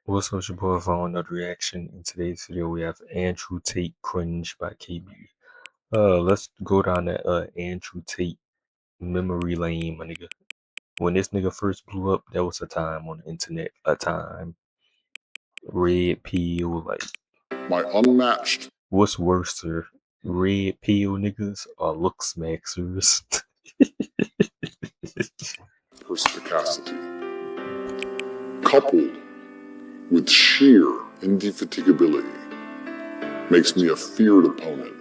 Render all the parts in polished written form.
What's up, your boy? For another reaction. In today's video, we have Andrew Tate Cringe by KB. Let's go down that Andrew Tate memory lane, my nigga. When this nigga first blew up, there was a time on the internet, a time. Red pill, like my unmatched. What's worse, sir? Red pill niggas or look smaxers? Perspicacity, coupled with sheer indefatigability, makes me a feared opponent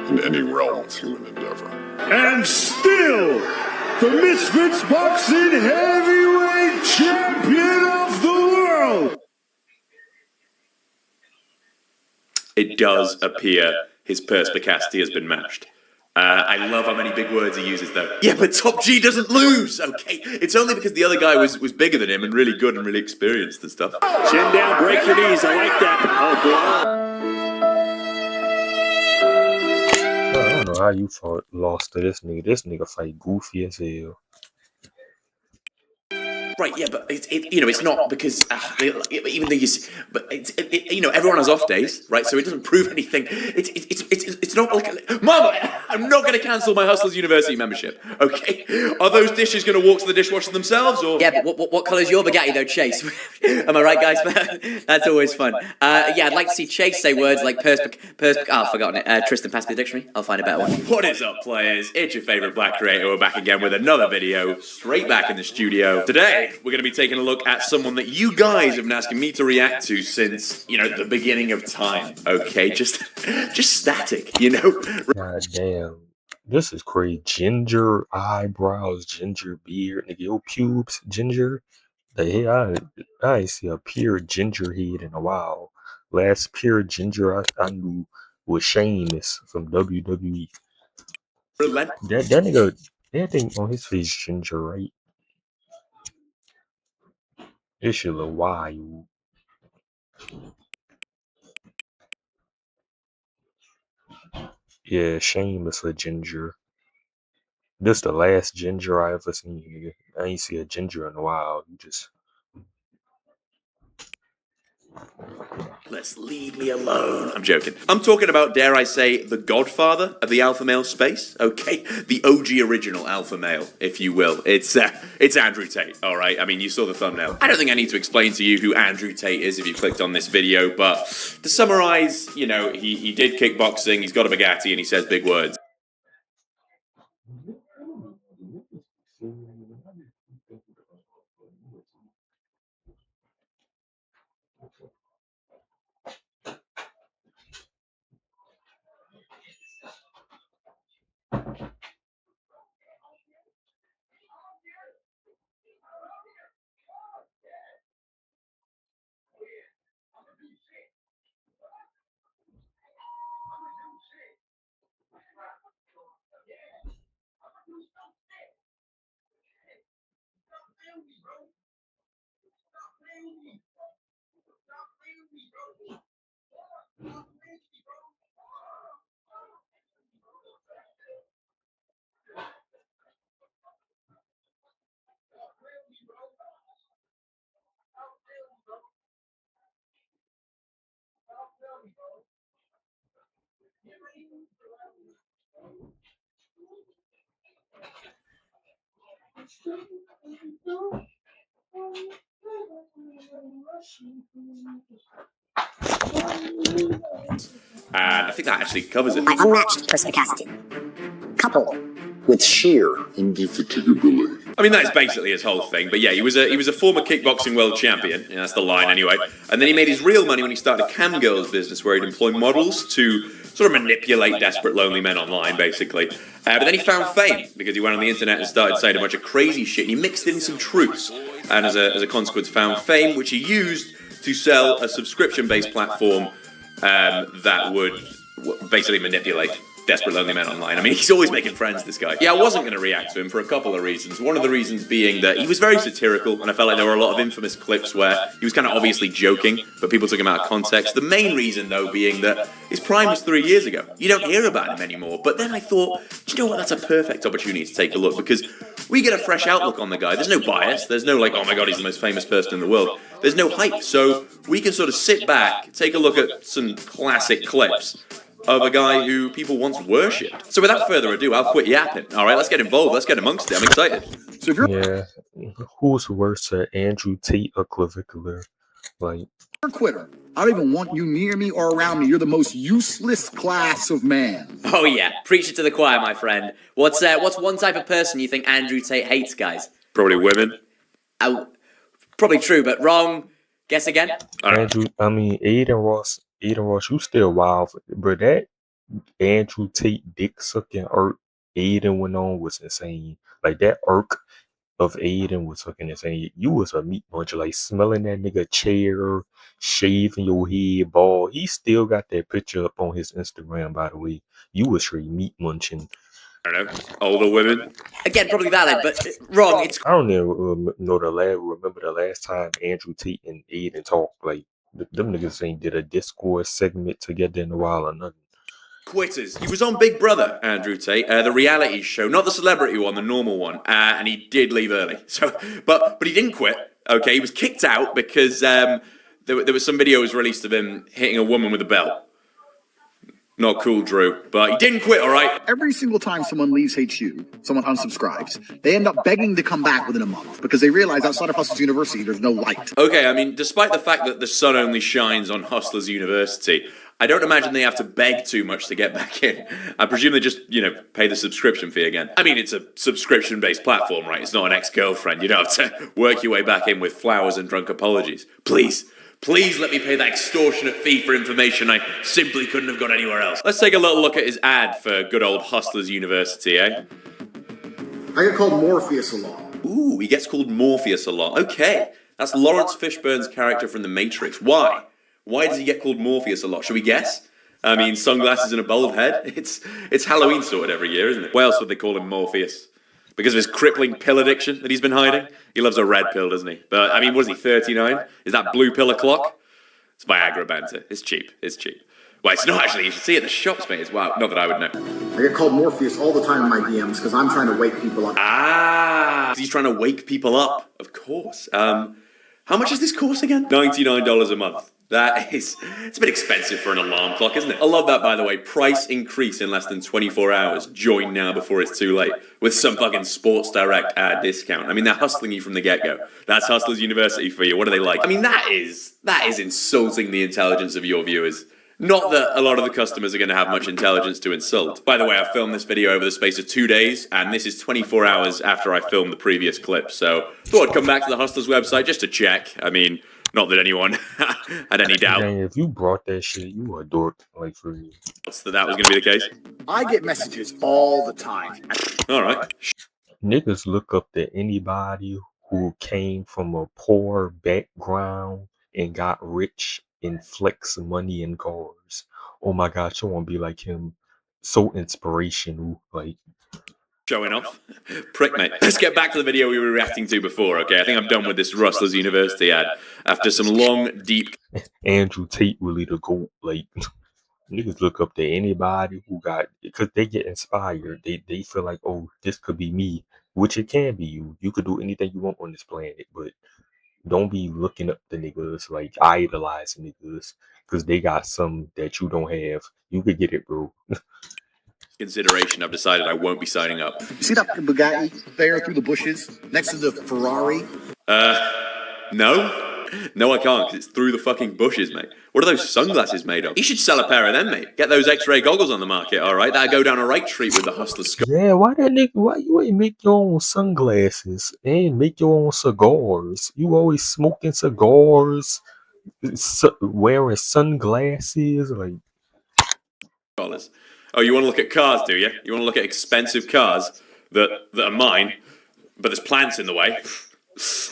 in any realm of human endeavor. And still, the Misfits Boxing Heavyweight Champion of the World! It does appear his perspicacity has been matched. I love how many big words he uses, though. Yeah, but Top G doesn't lose, okay? It's only because the other guy was bigger than him and really good and really experienced and stuff. Chin down, break your knees. I like that. Oh, I don't know how you lost to this nigga. This nigga fight goofy as hell. Right, yeah, but it's not because even though everyone has off days, right? So it doesn't prove anything. It's not like Mama, I'm not going to cancel my Hustlers University membership. Okay, are those dishes going to walk to the dishwasher themselves, or yeah? But what colour's your Bugatti though, Chase? Am I right, guys? That's always fun. Yeah, I'd like to see Chase say words like I've forgotten it. Tristan, pass me the dictionary. I'll find a better one. What is up, players? It's your favourite black creator. We're back again with another video, straight back in the studio today. We're going to be taking a look at someone that you guys have been asking me to react to since, the beginning of time, okay? Just static, God damn. This is crazy. Ginger eyebrows, ginger beard, nigga, your pubes, ginger. Like, hey, I ain't see a pure ginger head in a while. Last pure ginger I knew was Sheamus from WWE. That nigga, that thing on his face ginger, right? This shit look wild. Yeah, Sheamus a ginger. This the last ginger I ever seen, nigga. I ain't see a ginger in a while. You just let's leave me alone. I'm joking. I'm talking about, dare I say, the godfather of the alpha male space, okay? The OG original alpha male, if you will. It's Andrew Tate, all right? I mean, you saw the thumbnail. I don't think I need to explain to you who Andrew Tate is if you clicked on this video, but to summarize, he did kickboxing, he's got a Bugatti, and he says big words. And I think that actually covers it. My unmatched perspicacity, coupled With sheer indefatigability. I mean, that's basically his whole thing. But yeah, he was a former kickboxing world champion. Yeah, that's the line anyway. And then he made his real money when he started a cam girls business where he'd employ models to sort of manipulate desperate lonely men online, basically. But then he found fame because he went on the internet and started saying a bunch of crazy shit. And he mixed in some truths, and as a consequence, found fame, which he used to sell a subscription-based platform that would basically manipulate Desperate Lonely Men Online. I mean, he's always making friends, this guy. Yeah, I wasn't going to react to him for a couple of reasons. One of the reasons being that he was very satirical, and I felt like there were a lot of infamous clips where he was kind of obviously joking, but people took him out of context. The main reason, though, being that his prime was 3 years ago. You don't hear about him anymore. But then I thought, do you know what? That's a perfect opportunity to take a look, because we get a fresh outlook on the guy. There's no bias. There's no like, oh my god, he's the most famous person in the world. There's no hype. So we can sort of sit back, take a look at some classic clips of a guy who people once worshipped. So without further ado, I'll quit yapping. All right, let's get involved. Let's get amongst it. I'm excited. So if you're Yeah, who's worse, Andrew Tate or Clavicular? Like, a quitter, I don't even want you near me or around me. You're the most useless class of man. Oh yeah, preach it to the choir, my friend. What's one type of person you think Andrew Tate hates, guys? Probably women. Oh, probably true, but wrong. Guess again. Andrew, I mean, Aiden Ross, you still wild, but that Andrew Tate dick sucking irk Aiden went on was insane. Like that irk of Aiden was fucking insane. You was a meat muncher, like smelling that nigga chair, shaving your head, bald. He still got that picture up on his Instagram, by the way. You was straight meat munching. I don't know. Older women. Again, probably valid, but wrong. It's I don't even remember the last time Andrew Tate and Aiden talked. Like them niggas ain't did a Discord segment together in a while or nothing. Quitters. He was on Big Brother, Andrew Tate, the reality show, not the celebrity one, the normal one, and he did leave early. So, but he didn't quit. Okay, he was kicked out because there was some videos released of him hitting a woman with a belt. Not cool, Drew, but he didn't quit. All right. Every single time someone leaves HU, someone unsubscribes, they end up begging to come back within a month because they realize outside of Hustlers University, there's no light. Okay, I mean, despite the fact that the sun only shines on Hustlers University, I don't imagine they have to beg too much to get back in. I presume they just, pay the subscription fee again. I mean, it's a subscription-based platform, right? It's not an ex-girlfriend. You don't have to work your way back in with flowers and drunk apologies. Please let me pay that extortionate fee for information I simply couldn't have got anywhere else. Let's take a little look at his ad for good old Hustlers University, eh? I get called Morpheus a lot. Ooh, he gets called Morpheus a lot. Okay, that's Lawrence Fishburne's character from The Matrix. Why? Why does he get called Morpheus a lot? Should we guess? I mean, sunglasses and a bald head? It's Halloween sorted every year, isn't it? Why else would they call him Morpheus? Because of his crippling pill addiction that he's been hiding? He loves a red pill, doesn't he? But, I mean, what is he, 39? Is that blue pill o'clock? It's Viagra banter. It's cheap. Well, it's not actually. You should see it at the shops, mate. It's wow. Not that I would know. I get called Morpheus all the time in my DMs because I'm trying to wake people up. Ah! He's trying to wake people up. Of course. How much is this course again? $99 a month. It's a bit expensive for an alarm clock, isn't it? I love that, by the way. Price increase in less than 24 hours. Join now before it's too late. With some fucking Sports Direct ad discount. I mean, they're hustling you from the get-go. That's Hustlers University for you. What are they like? I mean, that is insulting the intelligence of your viewers. Not that a lot of the customers are going to have much intelligence to insult. By the way, I filmed this video over the space of 2 days, and this is 24 hours after I filmed the previous clip. So, thought I'd come back to the Hustlers website just to check. I mean, not that anyone had any doubt. Dang, if you brought that shit, you were a dork, like for real. That was going to be the case. I get messages all the time. All right. Niggas look up to anybody who came from a poor background and got rich and flex money and cars. Oh my gosh, I want to be like him. So inspirational, like. Showing off. Prick, mate. Let's get back to the video we were reacting to before, okay? I think I'm done with this Hustlers University ad. After some long, deep... Andrew Tate really the GOAT. Like, niggas look up to anybody who got... Because they get inspired. They feel like, oh, this could be me. Which it can be you. You could do anything you want on this planet. But don't be looking up to niggas, like, idolizing niggas. Because they got some that you don't have. You could get it, bro. Consideration, I've decided I won't be signing up. You see that Bugatti there through the bushes next to the Ferrari? No. No, I can't, because it's through the fucking bushes, mate. What are those sunglasses made of? You should sell a pair of them, mate. Get those X-ray goggles on the market, all right? That'll go down a right treat with the Hustler's scope. Yeah, why you ain't make your own sunglasses and make your own cigars? You always smoking cigars, wearing sunglasses, like... Oh, you want to look at cars, do you? You want to look at expensive cars that are mine, but there's plants in the way?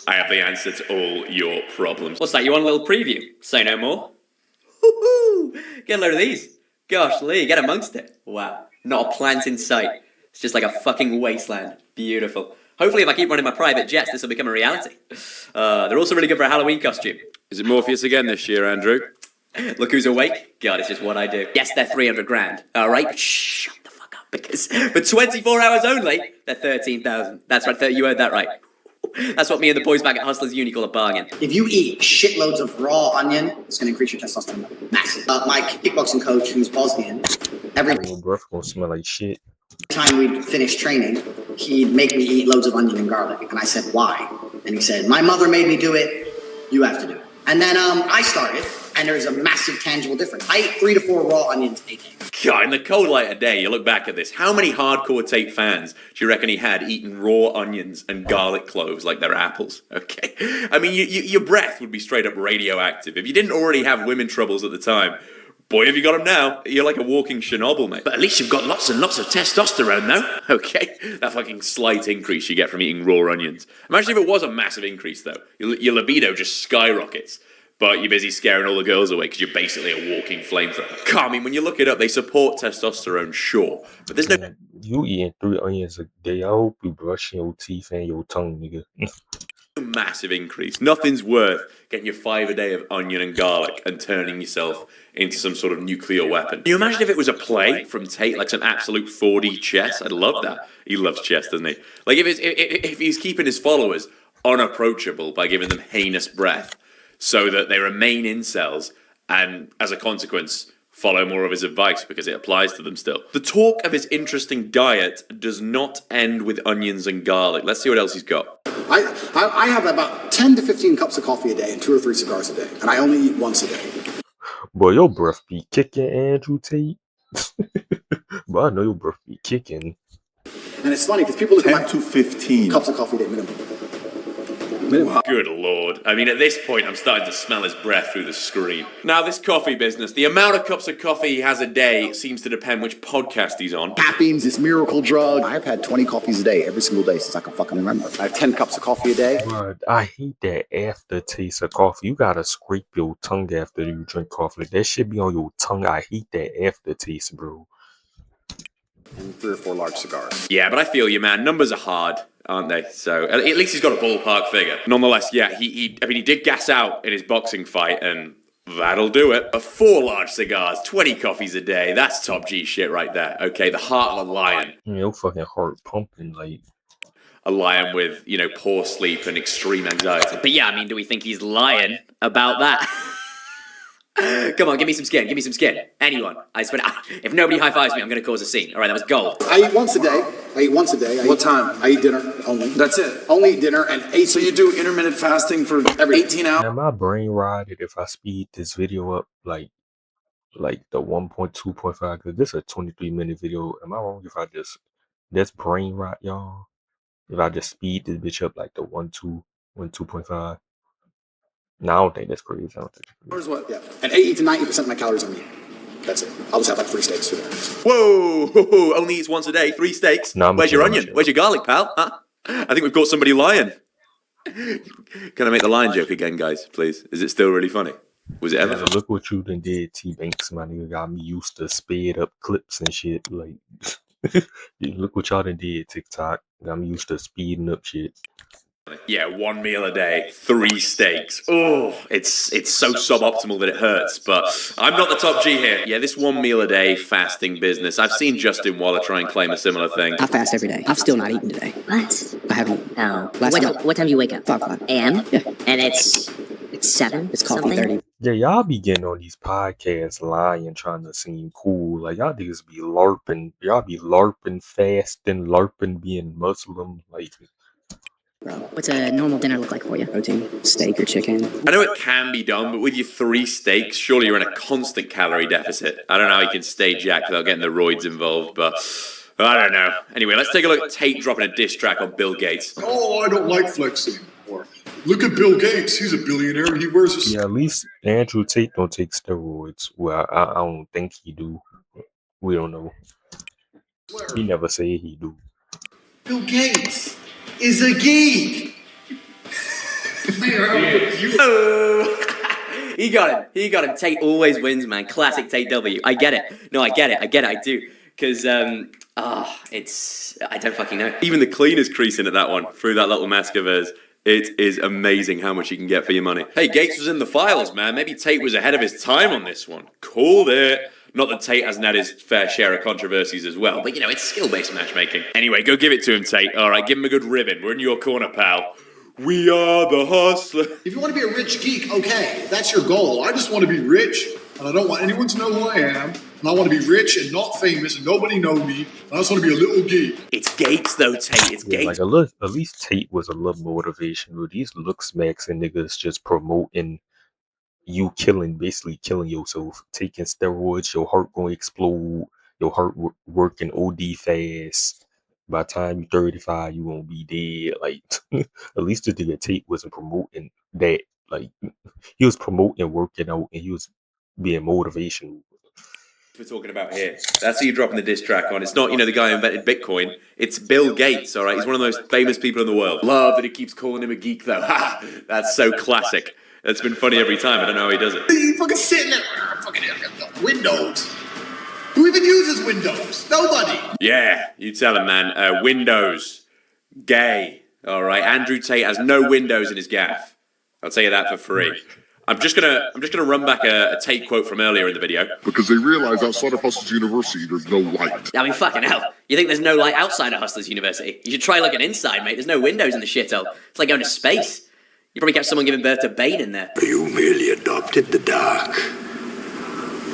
I have the answer to all your problems. What's that? You want a little preview? Say no more. Woohoo! Get a load of these. Gosh, Lee, get amongst it. Wow. Not a plant in sight. It's just like a fucking wasteland. Beautiful. Hopefully, if I keep running my private jets, this will become a reality. They're also really good for a Halloween costume. Is it Morpheus again this year, Andrew? Look who's awake. God, it's just what I do. Yes, they're 300 grand. All right, but shut the fuck up, because for 24 hours only, they're 13,000. That's right, you heard that right. That's what me and the boys back at Hustlers Uni call a bargain. If you eat shitloads of raw onion, it's going to increase your testosterone massive. My kickboxing coach, who's Bosnian, every Your breath gonna smell like shit. time we'd finish training, he'd make me eat loads of onion and garlic. And I said, why? And he said, my mother made me do it. You have to do it. And then I started, and there's a massive tangible difference. I ate 3 to 4 raw onions a day. God, in the cold light of day, you look back at this. How many hardcore Tate fans do you reckon he had eating raw onions and garlic cloves like they're apples? Okay. I mean, your breath would be straight up radioactive. If you didn't already have women troubles at the time, boy, have you got them now. You're like a walking Chernobyl, mate. But at least you've got lots and lots of testosterone, though. Okay. That fucking slight increase you get from eating raw onions. Imagine if it was a massive increase, though. Your libido just skyrockets. But you're busy scaring all the girls away because you're basically a walking flamethrower. I mean, when you look it up, they support testosterone, sure. But there's no... Man, you eating 3 onions a day. I hope you brushing your teeth and your tongue, nigga. massive increase. Nothing's worth getting your 5 a day of onion and garlic and turning yourself into some sort of nuclear weapon. Can you imagine if it was a play from Tate, like some absolute 4D chess? I'd love that. He loves chess, doesn't he? Like if he's keeping his followers unapproachable by giving them heinous breath so that they remain incels and, as a consequence, follow more of his advice because it applies to them still. The talk of his interesting diet does not end with onions and garlic. Let's see what else he's got. I have about 10 to 15 cups of coffee a day and 2 or 3 cigars a day, and I only eat once a day. Boy, your breath be kicking, Andrew Tate. But I know your breath be kicking. And it's funny because people look at 10 to 15 cups of coffee a day minimum. Good Lord. I mean, at this point, I'm starting to smell his breath through the screen. Now, this coffee business, the amount of cups of coffee he has a day seems to depend which podcast he's on. Caffeine's this miracle drug. I've had 20 coffees a day every single day since I can fucking remember. I have 10 cups of coffee a day. But I hate that aftertaste of coffee. You gotta scrape your tongue after you drink coffee. Like, that shit be on your tongue. I hate that aftertaste, bro. And 3 or 4 large cigars. Yeah, but I feel you, man. Numbers are hard, aren't they? So at least he's got a ballpark figure. Nonetheless, yeah, he did gas out in his boxing fight, and that'll do it. But 4 large cigars, 20 coffees a day, that's top G shit right there. Okay, the heart of a lion. Your fucking heart pumping, like. A lion with, poor sleep and extreme anxiety. But yeah, I mean, do we think he's lying about that? Come on, give me some skin, give me some skin. Anyone. I swear, if nobody high-fives me, I'm going to cause a scene. All right, that was gold. I eat once a day. What time? I eat dinner only. That's it. Only dinner and 8. So you do intermittent fasting for every 18 hours? Man, my brain rotted if I speed this video up like the 1.2.5, because this is a 23-minute video. Am I wrong if I that's brain rot, y'all? If I just speed this bitch up like the 1.2.5. No, I don't think that's crazy. I don't think that's crazy. Where's what? Yeah. And 80 to 90% of my calories are meat. That's it. I'll just have like 3 steaks for dinner. Whoa! Only eats once a day, 3 steaks. No, Where's your onion? Where's your garlic, pal? Huh? I think we've got somebody lying. Can I make the lion joke again, guys, please? Is it still really funny? Was it ever? Yeah, look what you done did, T-Banks, my nigga. Got me used to sped up clips and shit. Like, look what y'all done did, TikTok. Got me used to speeding up shit. Yeah, 1 meal a day, 3 steaks. Oh, it's so suboptimal that it hurts, but I'm not the top G here. Yeah, this 1 meal a day fasting business. I've seen Justin Waller try and claim a similar thing. I fast every day. I've still not eaten today. What? I haven't. Oh. Last night. What time do you wake up? 5 o'clock. AM? Yeah. And it's 7? It's coffee something? 30. Yeah, y'all be getting on these podcasts lying, trying to seem cool. Like, y'all niggas be LARPing. Y'all be LARPing, fasting, LARPing, being Muslim. Like, Bro. What's a normal dinner look like for you? Protein, steak or chicken. I know it can be done, but with your 3 steaks, surely you're in a constant calorie deficit. I don't know how you can stay jacked without getting the roids involved, but I don't know. Anyway, let's take a look at Tate dropping a diss track on Bill Gates. Oh, I don't like flexing anymore. Look at Bill Gates. He's a billionaire. He wears a... yeah, at least Andrew Tate don't take steroids. Well, I don't think he do. We don't know. He never said he do. Bill Gates is a geek. He got him. Tate always wins, man. Classic Tate W. I get it. No, I get it. I do. Because, I don't fucking know. Even the cleaner's creasing at that one through that little mask of hers. It is amazing how much you can get for your money. Hey, Gates was in the files, man. Maybe Tate was ahead of his time on this one. Called it. Not that Tate hasn't had his fair share of controversies as well, but, it's skill-based matchmaking. Anyway, go give it to him, Tate. All right, give him a good ribbon. We're in your corner, pal. We are the hustler. If you want to be a rich geek, okay, that's your goal. I just want to be rich, and I don't want anyone to know who I am, and I want to be rich and not famous, and nobody know me, and I just want to be a little geek. It's Gates, though, Tate. It's Gates. Like, at least Tate was a little motivational. These looks max and niggas just promoting you basically killing yourself, taking steroids, your heart gonna explode, your heart working OD fast. By the time you're 35, you won't be dead. Like, at least the nigga Tate wasn't promoting that. Like, he was promoting working out and he was being motivational. We're talking about here. That's who you're dropping the diss track on. It's not, the guy who invented Bitcoin. It's Bill Gates, all right? He's one of the most famous people in the world. Love that he keeps calling him a geek, though. Ha! That's so classic. It's been funny every time. I don't know how he does it. You fucking sitting there, fucking Windows. Who even uses Windows? Nobody. Yeah, you tell him, man. Windows. Gay. All right. Andrew Tate has no windows in his gaff. I'll tell you that for free. I'm just gonna run back a Tate quote from earlier in the video. Because they realize outside of Hustlers University, there's no light. I mean, fucking hell. You think there's no light outside of Hustlers University? You should try looking inside, mate. There's no windows in the shithole. It's like going to space. You probably catch someone giving birth to Bane in there. You merely adopted the dark.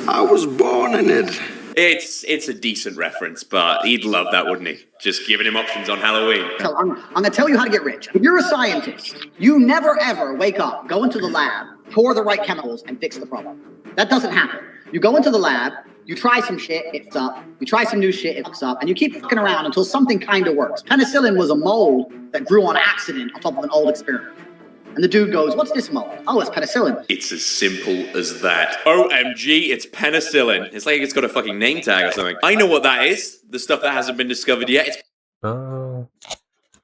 I was born in it. It's a decent reference, but he'd love that, wouldn't he? Just giving him options on Halloween. So I'm going to tell you how to get rich. If you're a scientist, you never ever wake up, go into the lab, pour the right chemicals, and fix the problem. That doesn't happen. You go into the lab, you try some shit, it fucks up. You try some new shit, it fucks up. And you keep fucking around until something kind of works. Penicillin was a mold that grew on accident on top of an old experiment. And the dude goes, what's this mold? Oh, it's penicillin. It's as simple as that. OMG, it's penicillin. It's like it's got a fucking name tag or something. I know what that is. The stuff that hasn't been discovered yet. It's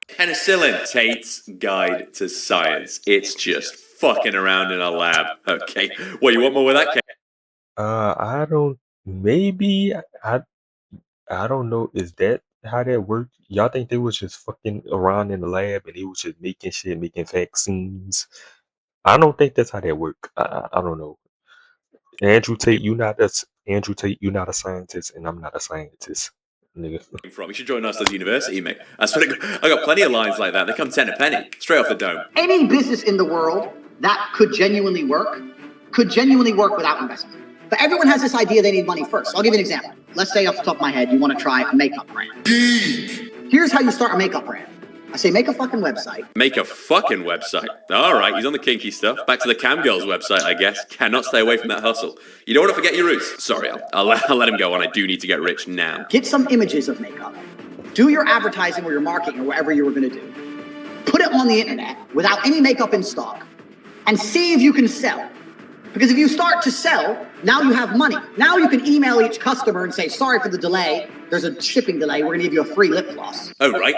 penicillin. Tate's Guide to Science. It's just fucking around in a lab. Okay. Well, you want more with that, Kate? I don't. Maybe I don't know. Is that how that worked? Y'all think they was just fucking around in the lab and they was just making shit, making vaccines? I don't think that's how that worked. I don't know. Andrew Tate, you not a scientist, and I'm not a scientist, nigga. From you should join Hustlers University, mate. I got plenty of lines like that. They come 10 a penny, straight off the dome. Any business in the world that could genuinely work without investment. But everyone has this idea they need money first. I'll give you an example. Let's say off the top of my head, you want to try a makeup brand. Here's how you start a makeup brand. I say, make a fucking website. Make a fucking website. All right, he's on the kinky stuff. Back to the cam girls website, I guess. Cannot stay away from that hustle. You don't want to forget your roots. Sorry, I'll let him go on. I do need to get rich now. Get some images of makeup. Do your advertising or your marketing or whatever you were going to do. Put it on the internet without any makeup in stock and see if you can sell. Because if you start to sell, now you have money. Now you can email each customer and say, sorry for the delay. There's a shipping delay. We're going to give you a free lip gloss. Oh, right.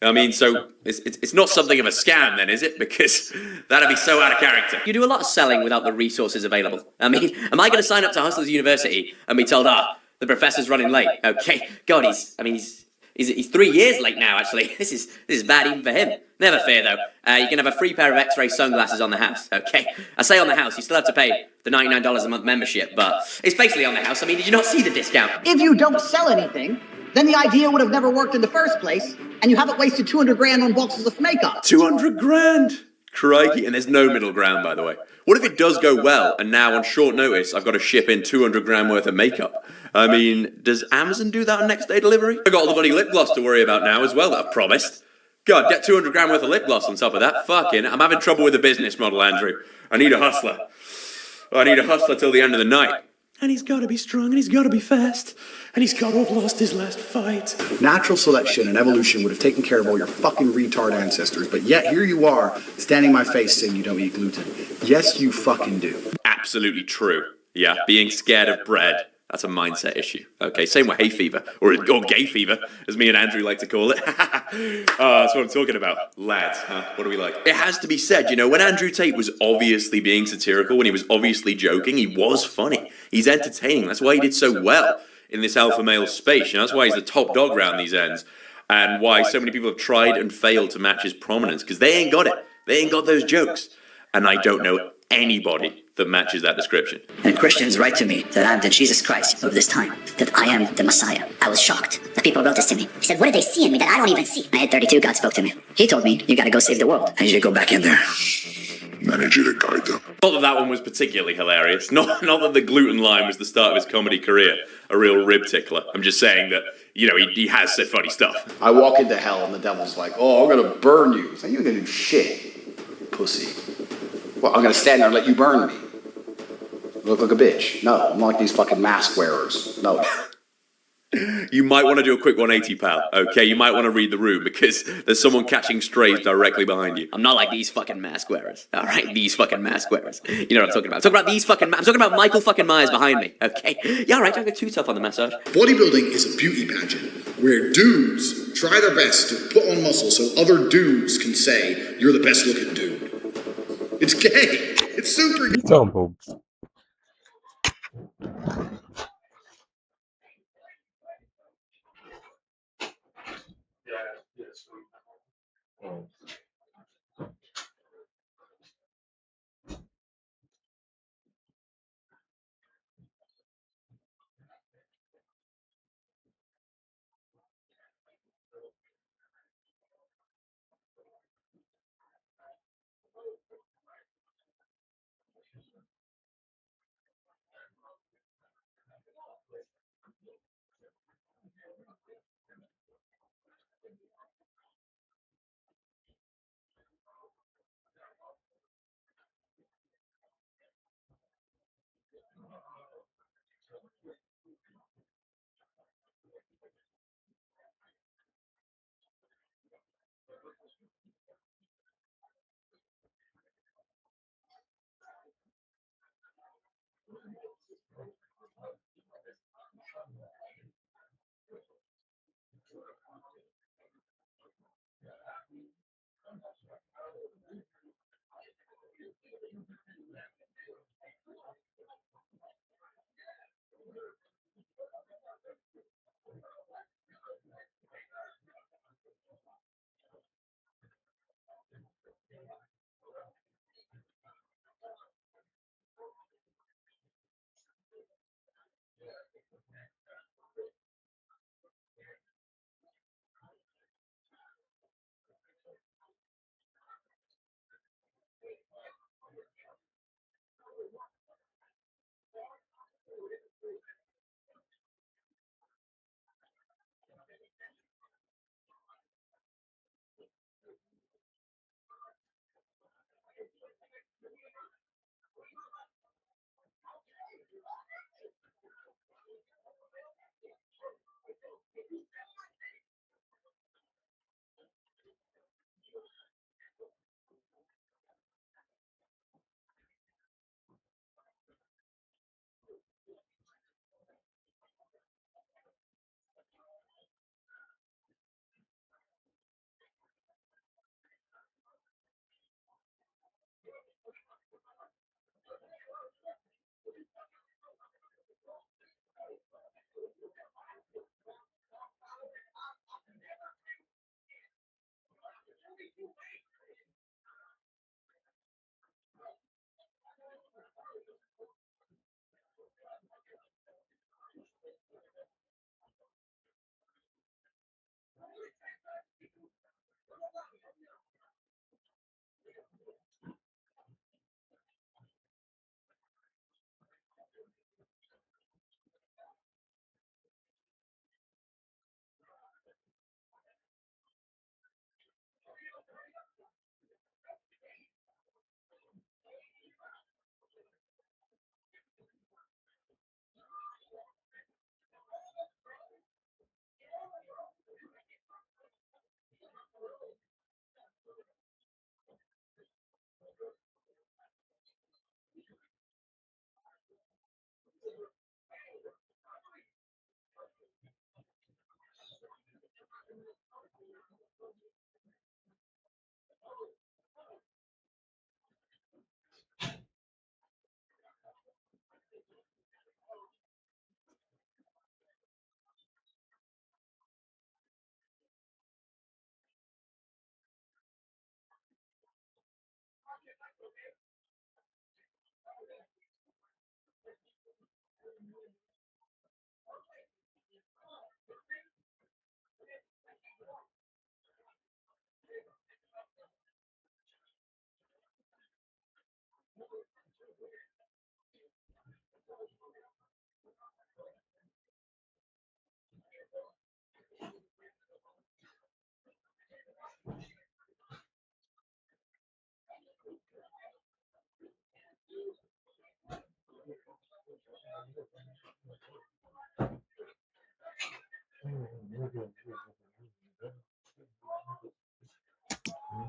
I mean, so it's not something of a scam then, is it? Because that'd be so out of character. You do a lot of selling without the resources available. I mean, am I going to sign up to Hustlers University and be told, the professor's running late? Okay, God, he's 3 years late now, actually. This is bad even for him. Never fear, though. You can have a free pair of X-ray sunglasses on the house, okay? I say on the house, you still have to pay the $99 a month membership, but it's basically on the house. I mean, did you not see the discount? If you don't sell anything, then the idea would have never worked in the first place, and you haven't wasted 200 grand on boxes of makeup. 200 grand? Crikey, and there's no middle ground, by the way. What if it does go well, and now on short notice, I've got to ship in 200 grand worth of makeup? I mean, does Amazon do that on next day delivery? I got all the bloody lip gloss to worry about now as well that I've promised. God, get 200 grand worth of lip gloss on top of that. Fucking, I'm having trouble with the business model, Andrew. I need a hustler. I need a hustler till the end of the night. And he's got to be strong, and he's got to be fast, and he's got to have lost his last fight. Natural selection and evolution would have taken care of all your fucking retard ancestors, but yet here you are, standing in my face saying you don't eat gluten. Yes, you fucking do. Absolutely true. Yeah, being scared of bread. That's a mindset issue. Okay, same with hay fever, or gay fever, as me and Andrew like to call it. That's what I'm talking about. Lads, huh? What do we like? It has to be said, when Andrew Tate was obviously being satirical, when he was obviously joking, he was funny. He's entertaining. That's why he did so well. in this alpha male space. That's why he's the top dog round these ends, and why so many people have tried and failed to match his prominence, because they ain't got it. They ain't got those jokes. And I don't know anybody that matches that description. And Christians write to me that I'm the Jesus Christ of this time, that I am the Messiah. I was shocked. The people wrote this to me. He said, what did they see in me that I don't even see? I had 32, God spoke to me. He told me, you gotta go save the world. I need you to go back in there. I need you to guide them. Not that one was particularly hilarious. Not that the gluten line was the start of his comedy career, a real rib tickler. I'm just saying that, he has said funny stuff. I walk into hell and the devil's like, oh, I'm gonna burn you. So you ain't gonna do shit, pussy. Well, I'm gonna stand there and let you burn me. Look like a bitch. No, I'm like these fucking mask wearers. No. You might want to do a quick 180, pal. Okay, you might want to read the room, because there's someone catching strays directly behind you. I'm not like these fucking mask wearers. All right, these fucking mask wearers. You know what I'm talking about. I'm talking about these fucking. I'm talking about Michael fucking Myers behind me. Okay. Yeah, all right. Don't get too tough on the massage. Bodybuilding is a beauty pageant where dudes try their best to put on muscle so other dudes can say, you're the best looking dude. It's gay. It's super gay. Dumbo.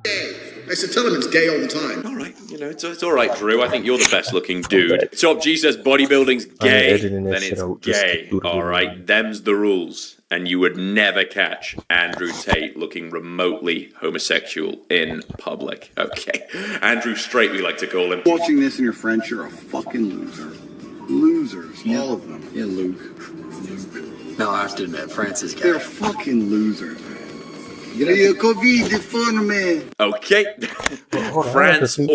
Gay. I said, tell him it's gay all the time. All right, it's all right, Drew. I think you're the best looking dude. bet. Top G says bodybuilding's I ain't gay, editing that then shit it's out just to gay. do the All video, right, man. them's the rules. And you would never catch Andrew Tate looking remotely homosexual in public. Okay, Andrew Straight, we like to call him. Watching this and you're French, you're a fucking loser. Losers, all of them. Yeah, Luke. No, I have to admit, France is gay. They're fucking losers. Yeah, COVID, the fun, man. Okay, Hold on, France. Who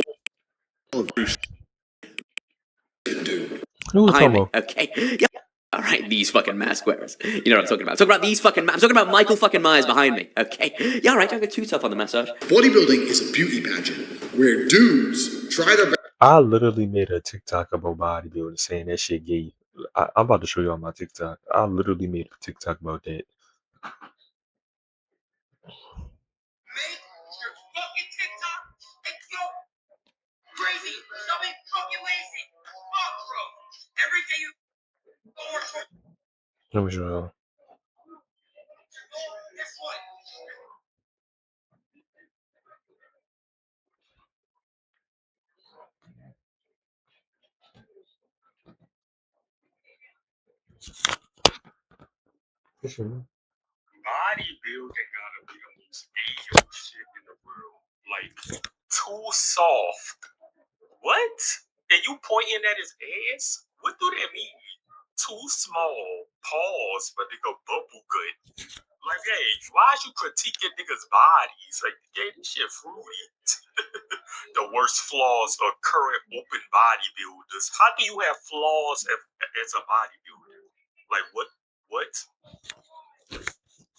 was talking about? Okay. Yeah. All right, these fucking mask wearers. You know what I'm talking about. I'm talking about these fucking. I'm talking about Michael fucking Myers behind me. Okay. Yeah, all right. Don't get too tough on the massage. Bodybuilding is a beauty pageant where dudes try their best. I literally made a TikTok about bodybuilding saying that shit gay. I'm about to show you on my TikTok. I literally made a TikTok about that. Let me show you. Bodybuilding gotta be the most ayo shit in the world. Like, too soft. What? And you pointing at his ass? What do that mean? Too small. Pause for nigga bubble gut. Like, hey, why you critiquing niggas' bodies? Like, hey, this shit fruity. The worst flaws of current open bodybuilders. How do you have flaws as a bodybuilder? Like, what?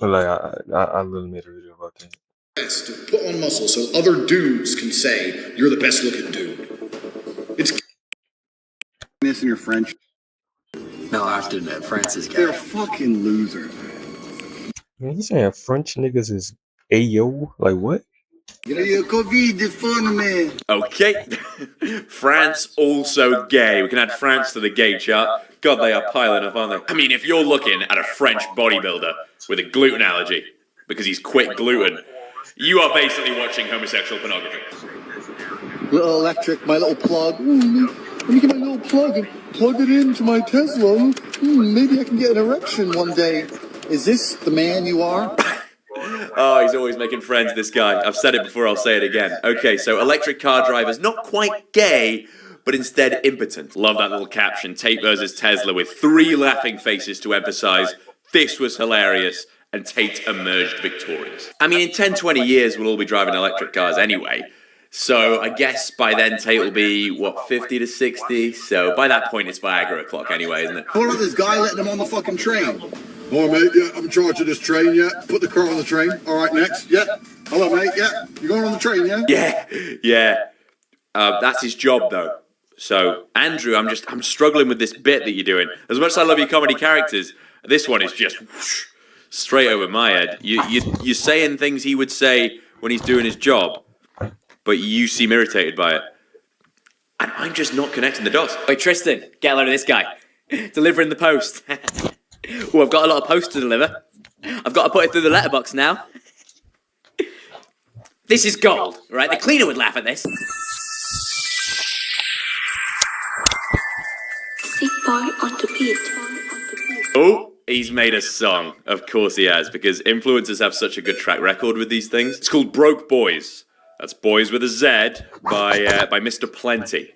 Like, I literally made a video about that. Best to put on muscle so other dudes can say you're the best looking dude. It's This and you're French. No, I have to admit, France is gay. They're fucking losers. Man, you saying French niggas is ayo? Like, what? Yeah, COVID, the fun, man. Okay, France also gay. We can add France to the gay chart. God, they are piling up, aren't they? I mean, if you're looking at a French bodybuilder with a gluten allergy because he's quit gluten, you are basically watching homosexual pornography. Little electric, my little plug. Let me get my little plug and plug it into my Tesla. Maybe I can get an erection one day. Is this the man you are? Oh, he's always making friends, this guy. I've said it before, I'll say it again. Okay, so electric car drivers, not quite gay, but instead impotent. Love that little caption, Tate versus Tesla, with 3 laughing faces to emphasize this was hilarious, and Tate emerged victorious. I mean, in 10, 20 years, we'll all be driving electric cars anyway. So I guess by then Tate will be, 50 to 60? So by that point, it's Viagra o'clock anyway, isn't it? What about this guy letting him on the fucking train? All right, mate, yeah, I'm in charge of this train, yeah. Put the car on the train. All right, next, yeah. Hello, mate, yeah. You going on the train, yeah? Yeah. That's his job, though. So, Andrew, I'm struggling with this bit that you're doing. As much as I love your comedy characters, this one is just whoosh, straight over my head. You're saying things he would say when he's doing his job, but you seem irritated by it. And I'm just not connecting the dots. Wait, Tristan, get a load of this guy. Delivering the post. Oh, I've got a lot of post to deliver. I've got to put it through the letterbox now. This is gold, right? The cleaner would laugh at this. Sick boy on the beat. Oh, he's made a song. Of course he has, because influencers have such a good track record with these things. It's called Broke Boys. That's Boys with a Z by Mr. Plenty.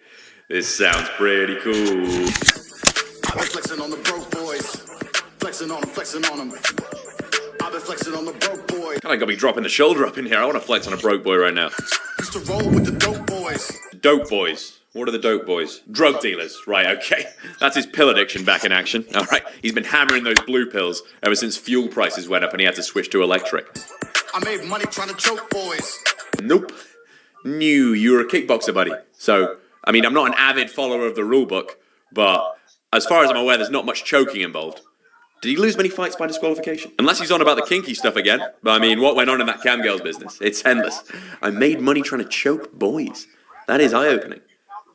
This sounds pretty cool. I've been flexing on the broke boys. Flexing on them. I've been flexing on the broke boy. Kind of got me dropping the shoulder up in here. I want to flex on a broke boy right now. Used to roll with the dope boys. Dope boys. What are the dope boys? Drug dealers. Right, okay. That's his pill addiction back in action. All right. He's been hammering those blue pills ever since fuel prices went up and he had to switch to electric. I made money trying to choke boys. Nope. Knew you were a kickboxer, buddy. So, I mean, I'm not an avid follower of the rule book, but as far as I'm aware, there's not much choking involved. Did he lose many fights by disqualification? Unless he's on about the kinky stuff again. But I mean, what went on in that cam girls business? It's endless. I made money trying to choke boys. That is eye-opening.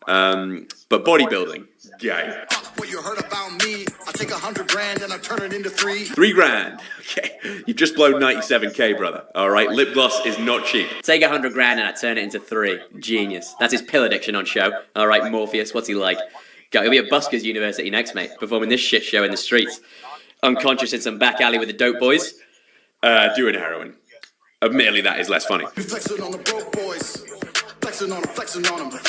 But bodybuilding, gay. What you heard about me, I take 100 grand and I turn it into 3. 3 grand. Okay, you've just blown 97k, brother. All right, lip gloss is not cheap. Take 100 grand and I turn it into 3. Genius. That's his pill addiction on show. All right, Morpheus, what's he like? He'll be at Buskers University next, mate, performing this shit show in the streets. Unconscious in some back alley with the dope boys. Doing heroin. Admittedly, that is less funny. We flexing on the broke boys. Flexing on them.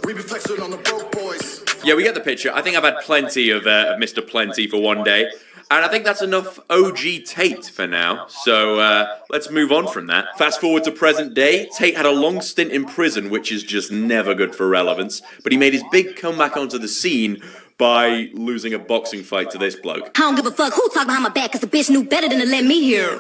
We be flexing on the broke boys. Yeah, we get the picture. I think I've had plenty of Mr. Plenty for one day. And I think that's enough OG Tate for now. So let's move on from that. Fast forward to present day. Tate had a long stint in prison, which is just never good for relevance. But he made his big comeback onto the scene by losing a boxing fight to this bloke. I don't give a fuck who talk behind my back, cause the bitch knew better than to let me hear.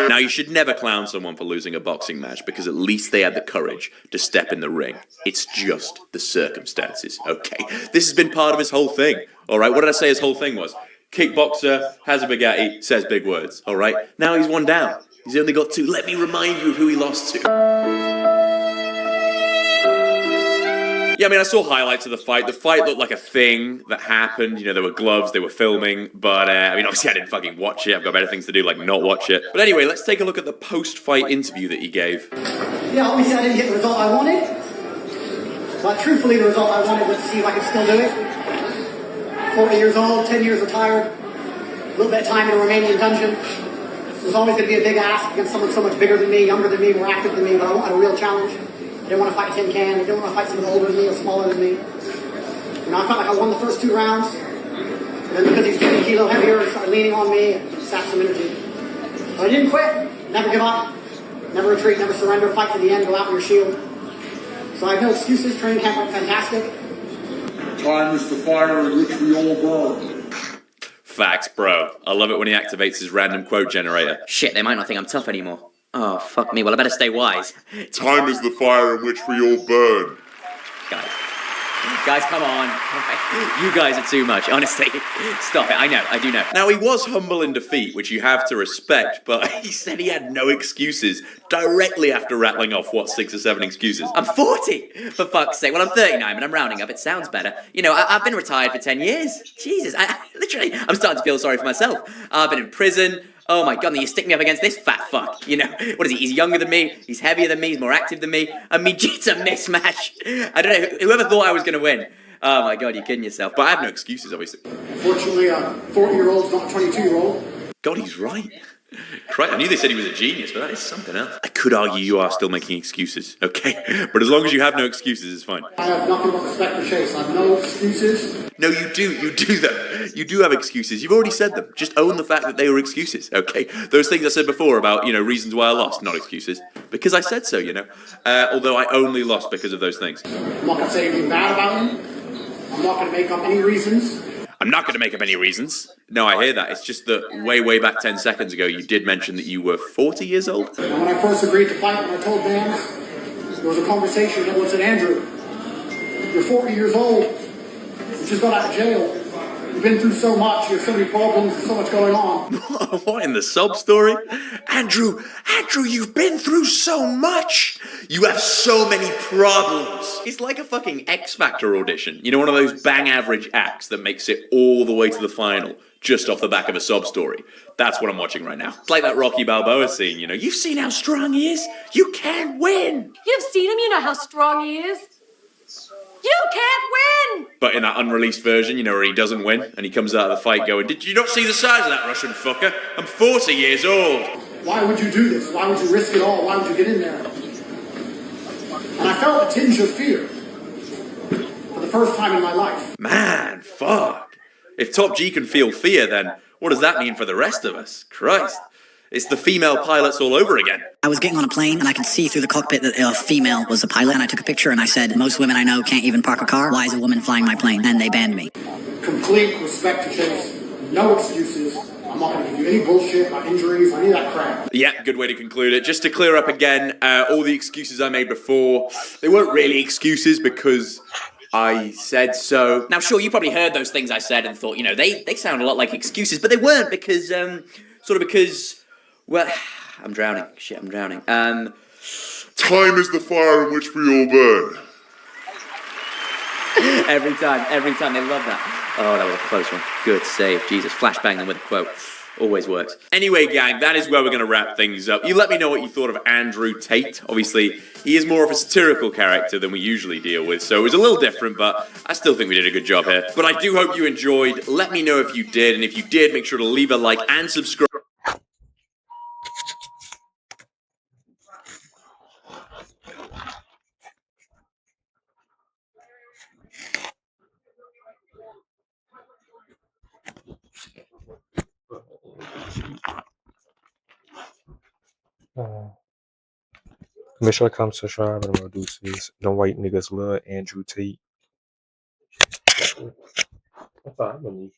Now, you should never clown someone for losing a boxing match because at least they had the courage to step in the ring. It's just the circumstances, okay? This has been part of his whole thing, all right? What did I say his whole thing was? Kickboxer, has a Bugatti, says big words, all right? Now he's one down. He's only got 2. Let me remind you of who he lost to. Yeah, I mean, I saw highlights of the fight. The fight looked like a thing that happened. You know, there were gloves, they were filming. But, I mean, obviously I didn't fucking watch it. I've got better things to do, like not watch it. But anyway, let's take a look at the post-fight interview that he gave. Yeah, obviously I didn't get the result I wanted. But truthfully, the result I wanted was to see if I could still do it. 40 years old, 10 years retired. A little bit of time in a Romanian dungeon. It was always going to be a big ask against someone so much bigger than me, younger than me, more active than me. But I wanted a real challenge. I didn't want to fight Tin Can. I didn't want to fight someone older than me or smaller than me. You know, I felt like I won the first 2 rounds. And then because he's 20 kilo heavier, he started leaning on me and sapped some energy. But I didn't quit. Never give up. Never retreat. Never surrender. Fight to the end. Go out with your shield. So I have no excuses. Training camp went fantastic. Time is the fire in which we all burn. Facts, bro. I love it when he activates his random quote generator. Shit, they might not think I'm tough anymore. Oh, fuck me. Well, I better stay wise. Time is the fire in which we all burn. Guys, come on. You guys are too much, honestly. Stop it. I do know. Now, he was humble in defeat, which you have to respect, but he said he had no excuses directly after rattling off, 6 or 7 excuses? I'm 40, for fuck's sake. Well, I'm 39, but I'm rounding up. It sounds better. You know, I've been retired for 10 years. Jesus, I'm starting to feel sorry for myself. I've been in prison. Oh my god, then you stick me up against this fat fuck. You know, what is he? He's younger than me, he's heavier than me, he's more active than me. I mean, it's a mismatch. I don't know, whoever thought I was going to win? Oh my god, you're kidding yourself. But I have no excuses, obviously. Unfortunately, a 40-year-old's not a 22-year-old. God, he's right. Christ, I knew they said he was a genius, but that is something else. I could argue you are still making excuses, okay? But as long as you have no excuses, it's fine. I have nothing but respect for Chase. I have no excuses. No, you do though. You do have excuses. You've already said them. Just own the fact that they were excuses, okay? Those things I said before about, you know, reasons why I lost, not excuses. Because I said so, you know? Although I only lost because of those things. I'm not going to say anything bad about him. I'm not going to make up any reasons. I'm not going to make up any reasons. No, I hear that. It's just that way back 10 seconds ago, you did mention that you were 40 years old. And when I first agreed to fight, when I told Dan, there was a conversation that was said, Andrew, you're 40 years old. You just got out of jail. You've been through so much. You have so many problems. There's so much going on. What, in the sob story? Andrew, you've been through so much. You have so many problems. It's like a fucking X Factor audition. You know, one of those bang average acts that makes it all the way to the final, just off the back of a sob story. That's what I'm watching right now. It's like that Rocky Balboa scene, you know. You've seen how strong he is. You can't win. You've seen him. You know how strong he is. You can't win! But in that unreleased version, you know, where he doesn't win, and he comes out of the fight going, did you not see the size of that Russian fucker? I'm 40 years old. Why would you do this? Why would you risk it all? Why would you get in there? And I felt a tinge of fear for the first time in my life. Man, fuck. If Top G can feel fear, then what does that mean for the rest of us? Christ. It's the female pilots all over again. I was getting on a plane and I could see through the cockpit that a female was a pilot, and I took a picture and I said, most women I know can't even park a car. Why is a woman flying my plane? And they banned me. Complete respect to Chase. No excuses. I'm not going to give you any bullshit about injuries or any of that crap. Yeah, good way to conclude it. Just to clear up again, all the excuses I made before, they weren't really excuses because I said so. Now, sure, you probably heard those things I said and thought, they sound a lot like excuses, but they weren't because, well, I'm drowning. Shit, I'm drowning. Time is the fire in which we all burn. Every time, they love that. Oh, that was a close one. Good save. Jesus, flashbang them with a quote. Always works. Anyway, gang, that is where we're going to wrap things up. You let me know what you thought of Andrew Tate. Obviously, he is more of a satirical character than we usually deal with, so it was a little different, but I still think we did a good job here. But I do hope you enjoyed. Let me know if you did, and if you did, make sure to leave a like and subscribe. Make sure to comment, subscribe, and I'm gonna do this. Them white niggas love Andrew Tate. I thought I'm gonna leave